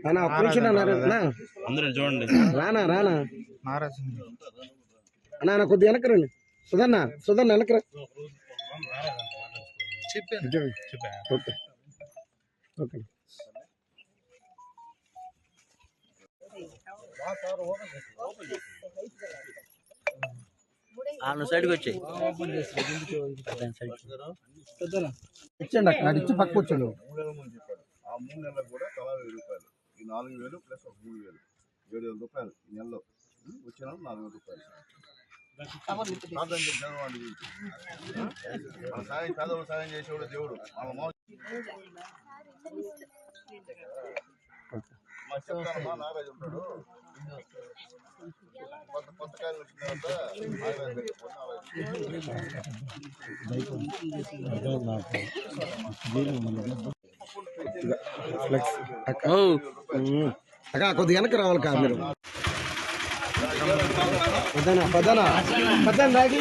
అన్నా ఒక్క నిమిషం అందరూ చూడండి. రానా రానా అన్నా కొద్దిగా వెనకరండి. సుధన్న వెనకరా. ఓకే ఓకే సైడ్కి వచ్చాయి ఇచ్చండి అక్కడ ఇచ్చి పక్క వచ్చాడు. 3 నెలలకు కూడా తలా 1000 రూపాయలు. ఈ 4000 ప్లస్ 3000 7,000 రూపాయలు ఈ నెలలో వచ్చిన 4,000 రూపాయలు. మన సాయం పేదవాళ్ళు సాయం చేసేవాడు దేవుడు. మా చెప్తానమ్మా నాగరాజు ఉంటాడు. కొత్త కాయలు వచ్చిన తర్వాత అక్క కొద్దిగా వెనక రావాలి కా మీరు. పదనా రాగి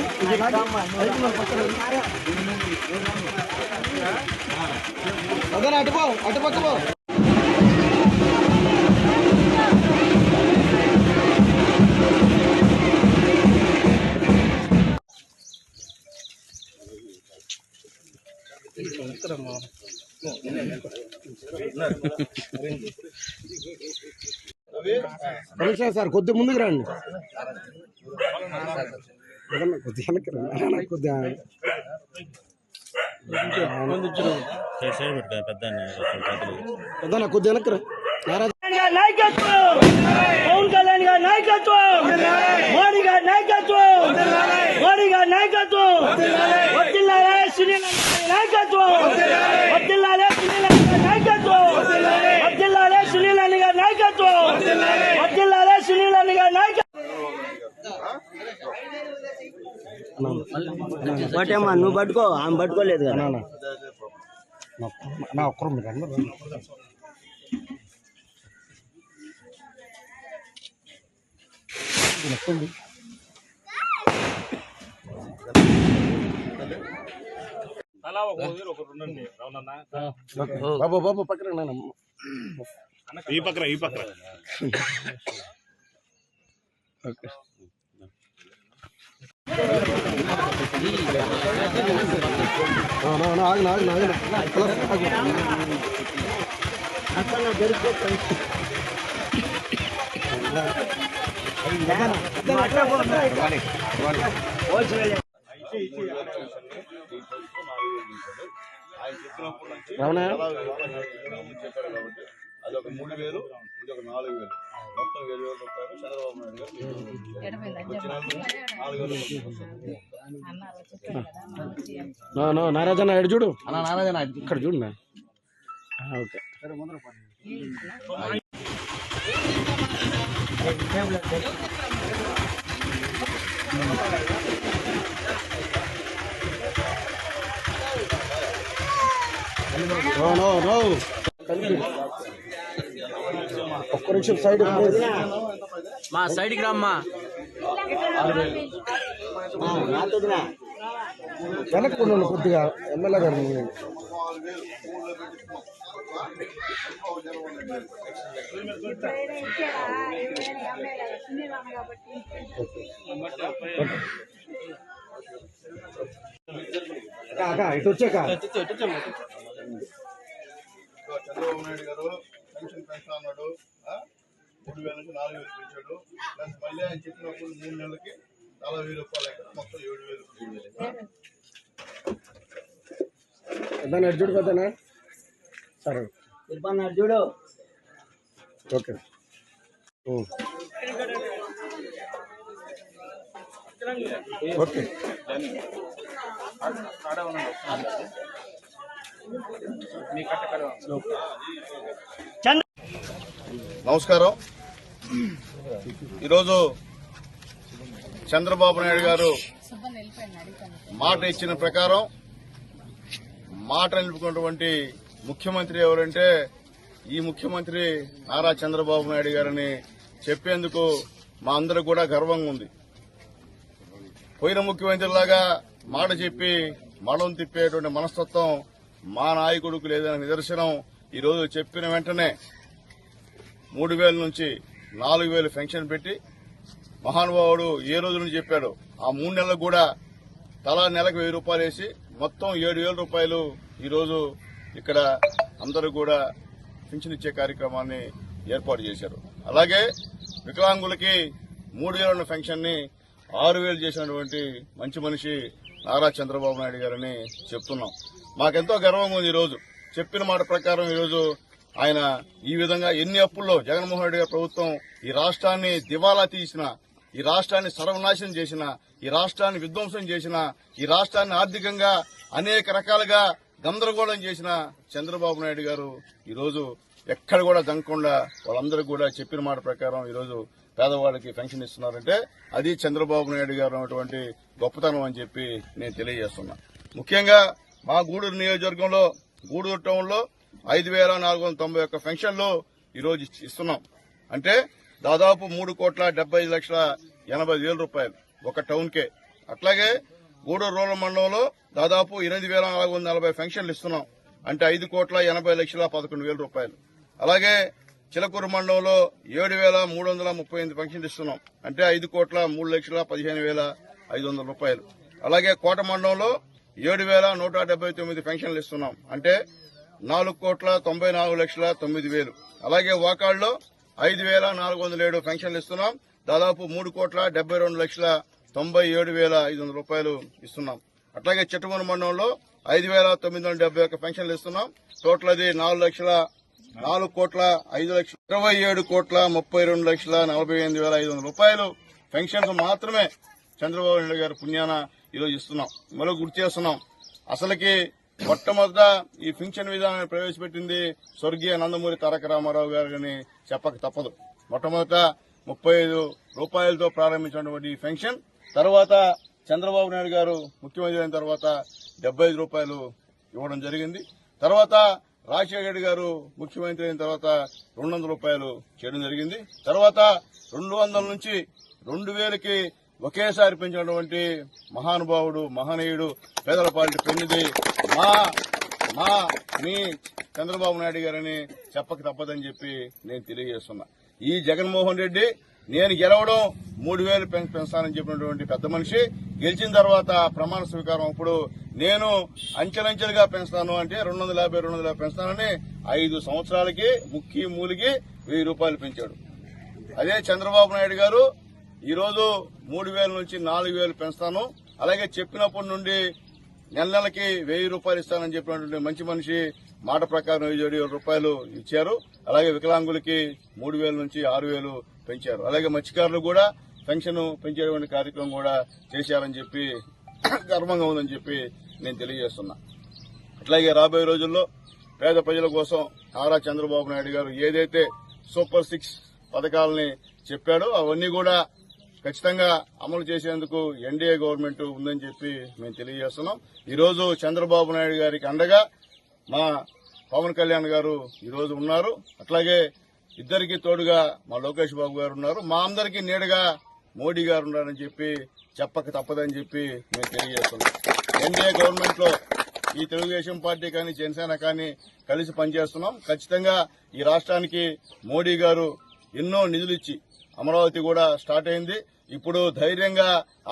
పదనా అటు పక్క పో. సార్ కొద్దిగా ముందుకు రండి. కొద్దిగా వెనక్కి రండి. కొద్దిగా పెద్ద కొద్దిగా వెనక్కి రా. నాయకత్వం పవన్ కళ్యాణ్ గారి నాయకత్వం, మోడీ గారి నాయకత్వం, మోడీ గారి నాయకత్వం, వద్దిల్లాలే సునీల్ నాయకత్వం, వద్దిల్లాలే సునీల్ గారి నాయకత్వం, వద్దిల్లాలే సునీల్ గారి నాయకత్వం, వద్దిల్లాలే సునీల్ గారి నాయకత్వం. ఒకటేమ్మా నువ్వు పట్టుకో, ఆమె పట్టుకోలేదు కదా. నా ఒక్కరు మీరు అందరూ బాబు పక్కన ఈ పక్కన ఓకే అదొక 3,000, ఇదొక 4,000, మొత్తం 7,000 రూపాయలు చంద్రబాబు నాయుడు గారు. నారాజన్న ఎడు చూడు. నారాజన్న ఇక్కడ చూడు. ఓకే ఒక్క నిమిషం సైడ్ మా సైడ్కి రమ్మా. వెనక్కున్నాను కొద్దిగా ఎమ్మెల్యే గారు. ఇటు వచ్చాక చంద్రబాబు నాయుడు గారు పెన్షన్ పెంచుతా అన్నాడు. 3,000 నుంచి 4,000 పెంచాడు. ప్లస్ మళ్ళీ ఆయన చెప్పినప్పుడు 3 నెలలకి 40,000 రూపాయలు ఎక్కడ మొత్తం 7,000. చూడు పెద్దనా. సరే చూడు. ఓకే ఓకే నమస్కారం. ఈరోజు చంద్రబాబు నాయుడు గారు మాట ఇచ్చిన ప్రకారం మాట నిలుపుకున్నటువంటి ముఖ్యమంత్రి ఎవరంటే ఈ ముఖ్యమంత్రి నారా చంద్రబాబు నాయుడు గారని చెప్పేందుకు మా అందరూ కూడా గర్వంగా ఉంది. పోయిన ముఖ్యమంత్రిలాగా మాట చెప్పి మడం తిప్పేటువంటి మనస్తత్వం మా నాయకుడికి లేదనే నిదర్శనం ఈరోజు చెప్పిన వెంటనే 3000 నుంచి 4000 పెన్షన్ పెట్టి మహానుభావుడు ఏ రోజు నుంచి చెప్పాడు ఆ 3 నెలలకు కూడా తలా నెలకు 1000 రూపాయలు వేసి మొత్తం 7000 రూపాయలు ఈరోజు ఇక్కడ అందరూ కూడా పెన్షన్ ఇచ్చే కార్యక్రమాన్ని ఏర్పాటు చేశారు. అలాగే వికలాంగులకి 3000 ఉన్న పెన్షన్ ని 6000 చేసినటువంటి మంచి మనిషి నారా చంద్రబాబు నాయుడు గారని చెప్తున్నాం. మాకెంతో గర్వంగా ఉంది. ఈరోజు చెప్పిన మాట ప్రకారం ఈరోజు ఆయన ఈ విధంగా ఎన్ని అప్పుల్లో జగన్మోహన్ రెడ్డి గారి ప్రభుత్వం ఈ రాష్ట్రాన్ని దివాలా తీసిన, ఈ రాష్ట్రాన్ని సర్వనాశనం చేసిన, ఈ రాష్ట్రాన్ని విధ్వంసం చేసిన, ఈ రాష్ట్రాన్ని ఆర్థికంగా అనేక రకాలుగా గందరగోళం చేసిన చంద్రబాబు నాయుడు గారు ఈరోజు ఎక్కడ కూడా దంగకుండా వాళ్ళందరూ కూడా చెప్పిన మాట ప్రకారం ఈరోజు పేదవాళ్ళకి పెన్షన్ ఇస్తున్నారంటే అది చంద్రబాబు నాయుడు గారు ఉన్నటువంటి గొప్పతనం అని చెప్పి నేను తెలియజేస్తున్నా. ముఖ్యంగా మా గూడూరు నియోజకవర్గంలో గూడూరు టౌన్ లో 5491 పెన్షన్లు ఈరోజు ఇస్తున్నాం. అంటే దాదాపు 3,75,80,000 రూపాయలు ఒక టౌన్ కే. అట్లాగే గూడూరు రూరల్ మండలంలో దాదాపు 8,440 పెన్షన్లు ఇస్తున్నాం. అంటే 5,80,11,000 రూపాయలు. అలాగే చిలకూరు మండలంలో 7,338 పెన్షన్లు ఇస్తున్నాం. అంటే 5,03,15,500 రూపాయలు. అలాగే కోట మండలంలో 7,179 పెన్షన్లు ఇస్తున్నాం. అంటే 4,94,09,000. అలాగే వాకాడులో 5,407 పెన్షన్లు ఇస్తున్నాం. దాదాపు 3,72,97,500 రూపాయలు ఇస్తున్నాం. అట్లాగే చిట్టమూరు మండలంలో 5,971 పెన్షన్లు ఇస్తున్నాం. టోటల్ అది 4,27,32,42,48,500 రూపాయలు పెన్షన్స్ మాత్రమే చంద్రబాబు నాయుడు గారి పుణ్యాన ఈరోజు ఇస్తున్నాం. మరో గుర్తు చేస్తున్నాం, అసలుకి మొట్టమొదట ఈ పింఛన్ విధానాన్ని ప్రవేశపెట్టింది స్వర్గీయ నందమూరి తారక రామారావు గారిని చెప్పక తప్పదు. మొట్టమొదట 35 రూపాయలతో ప్రారంభించినటువంటి ఈ పెన్షన్ తర్వాత చంద్రబాబు నాయుడు గారు ముఖ్యమంత్రి అయిన తర్వాత 75 రూపాయలు ఇవ్వడం జరిగింది. తర్వాత రాజశేఖర రెడ్డి గారు ముఖ్యమంత్రి అయిన తర్వాత 200 రూపాయలు చేయడం జరిగింది. తర్వాత 200 నుంచి 2000కి ఒకేసారి పెంచినటువంటి మహానుభావుడు మహనీయుడు పేదల పార్టీ పెన్నిది మీ చంద్రబాబు నాయుడు గారని చెప్పక తప్పదని చెప్పి నేను తెలియజేస్తున్నా. ఈ జగన్మోహన్ రెడ్డి నేను గెలవడం 3,000 పెంచాలని చెప్పినటువంటి పెద్ద మనిషి గెలిచిన తర్వాత ప్రమాణ స్వీకారం అప్పుడు నేను అంచెలంచెలుగా పెంచుతాను అంటే 250 పెంచుతానని 5 సంవత్సరాలకి ముక్కి మూలికి 1000 రూపాయలు పెంచాడు. అదే చంద్రబాబు నాయుడు గారు ఈరోజు 3,000 నుంచి 4,000 పెంచుతాను, అలాగే చెప్పినప్పటి నుండి నెలకి 1000 రూపాయలు ఇస్తానని చెప్పినటువంటి మంచి మనిషి మాట ప్రకారం 7,000 రూపాయలు ఇచ్చారు. అలాగే వికలాంగులకి 3,000 నుంచి 6,000 పెంచారు. అలాగే మత్స్యకారులు కూడా పెన్షన్ పెంచేటువంటి కార్యక్రమం కూడా చేశారని చెప్పి గర్వంగా ఉందని చెప్పి నేను తెలియజేస్తున్నా. అట్లాగే రాబోయే రోజుల్లో పేద ప్రజల కోసం నారా చంద్రబాబు నాయుడు గారు ఏదైతే సూపర్ 6 పథకాలని చెప్పాడో అవన్నీ కూడా ఖచ్చితంగా అమలు చేసేందుకు ఎన్డీఏ గవర్నమెంట్ ఉందని చెప్పి మేము తెలియజేస్తున్నాం. ఈరోజు చంద్రబాబు నాయుడు గారికి అండగా మా పవన్ కళ్యాణ్ గారు ఈరోజు ఉన్నారు. అట్లాగే ఇద్దరికి తోడుగా మా లోకేష్ బాబు గారు ఉన్నారు. మా అందరికీ నీడగా మోడీ గారు ఉన్నారని చెప్పి చెప్పక తప్పదని చెప్పి మేము తెలియజేస్తున్నాం. ఎన్డీఏ గవర్నమెంట్ లో ఈ తెలుగుదేశం పార్టీ కానీ జనసేన కానీ కలిసి పనిచేస్తున్నాం. ఖచ్చితంగా ఈ రాష్ట్రానికి మోడీ గారు ఎన్నో నిధులు ఇచ్చి అమరావతి కూడా స్టార్ట్ అయింది. ఇప్పుడు ధైర్యంగా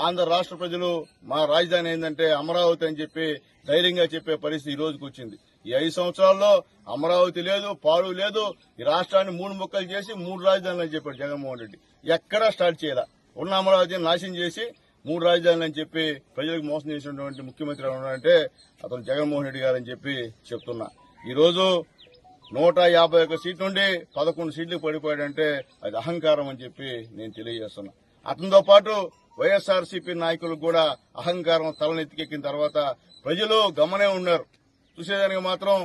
ఆంధ్ర రాష్ట్ర ప్రజలు మా రాజధాని ఏంటంటే అమరావతి అని చెప్పి ధైర్యంగా చెప్పే పరిస్థితి ఈ రోజుకు వచ్చింది. ఈ 5 సంవత్సరాల్లో అమరావతి లేదు, పాడు లేదు. ఈ రాష్ట్రాన్ని 3 ముక్కలు చేసి 3 రాజధానులు అని చెప్పాడు జగన్మోహన్ రెడ్డి. ఎక్కడా స్టార్ట్ చేయాల. ఉన్న అమరావతిని నాశనం చేసి 3 రాజధానులు అని చెప్పి ప్రజలకు మోసం చేసినటువంటి ముఖ్యమంత్రి ఉన్నారంటే అతను జగన్మోహన్ రెడ్డి గారని చెప్పి చెప్తున్నా. ఈ రోజు 151 సీట్ల నుండి 11 సీట్లు పడిపోయాడంటే అది అహంకారం అని చెప్పి నేను తెలియజేస్తున్నా. అతనితో పాటు వైఎస్ఆర్సీపీ నాయకులకు కూడా అహంకారం తలనెత్తికెక్కిన తర్వాత ప్రజలు గమనే ఉన్నారు. చూసేదానికి మాత్రం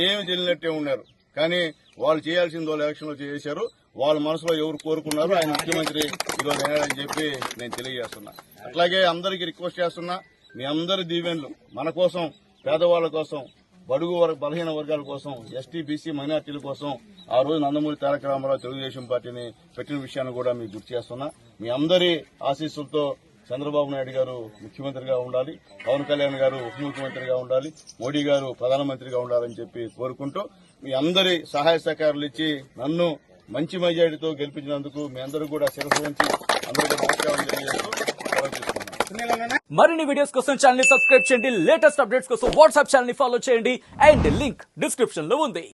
ఏమి తెలియనట్టే ఉన్నారు. కానీ వాళ్ళు చేయాల్సింది వాళ్ళు ఎలక్షన్లో చేశారు. వాళ్ళ మనసులో ఎవరు కోరుకున్నారు ఆయన ముఖ్యమంత్రి ఈరోజు అయ్యాడని చెప్పి నేను తెలియజేస్తున్నా. అట్లాగే అందరికీ రిక్వెస్ట్ చేస్తున్నా, మీ అందరి దీవెనలు మన కోసం, పేదవాళ్ల కోసం, బడుగు బలహీన వర్గాల కోసం, ఎస్టీ బీసీ మైనార్టీల కోసం ఆ రోజు నందమూరి తారక రామారావు తెలుగుదేశం పార్టీని పెట్టిన విషయాన్ని కూడా మీకు గుర్తు చేస్తున్నా. మీ అందరి ఆశీస్సులతో చంద్రబాబు నాయుడు గారు ముఖ్యమంత్రిగా ఉండాలి, పవన్ కళ్యాణ్ గారు ఉప ముఖ్యమంత్రిగా ఉండాలి, మోడీ గారు ప్రధానమంత్రిగా ఉండాలని చెప్పి కోరుకుంటూ మీ అందరి సహాయ సహకారాలు ఇచ్చి నన్ను మంచి మెజారిటీతో గెలిపించినందుకు మీ అందరూ కూడా శిరస్సు వంచి అందరూ కూడా నమస్కారం తెలియజేస్తూ సెలవు తీసుకున్నాను. మరిన్ని వీడియోస్ కోసం ఛానల్ ని సబ్స్క్రైబ్ చేయండి, లేటెస్ట్ అప్డేట్స్ కోసం వాట్సాప్ ఛానల్ ని ఫాలో చేయండి అండ్ లింక్ డిస్క్రిప్షన్ లో ఉంది.